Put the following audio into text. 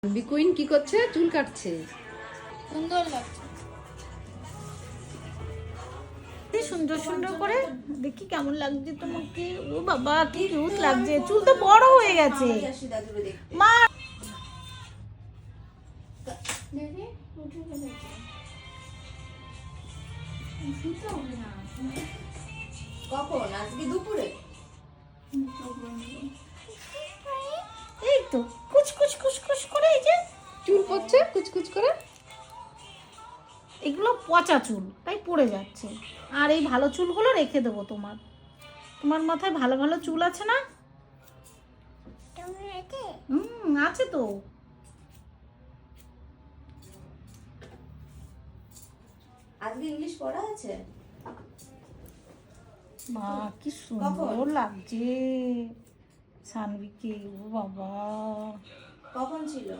বিকুইন কি করছে? চুল কাটছে। সুন্দর লাগছে। সুন্দর সুন্দর করে দেখি কেমন লাগছে তোমাকে। ও বাবা কি কিউট লাগছে, চুল তো বড় হয়ে গেছে মা। কখন? আজকে দুপুরে? এই তো কুচকুচ কুচকুচ করে এই যে চুল পড়ছে কুচকুচ করে। এগুলো পচা চুল তাই পড়ে যাচ্ছে, আর এই ভালো চুলগুলো রেখে দেবো। তোমার তোমার মাথায় ভালো ভালো চুল আছে না? আছে তো। আজকে ইংলিশ পড়া আছে? মা কি সুন্দর লাগছে সানভিকে। ও বাবা কখন ছিল?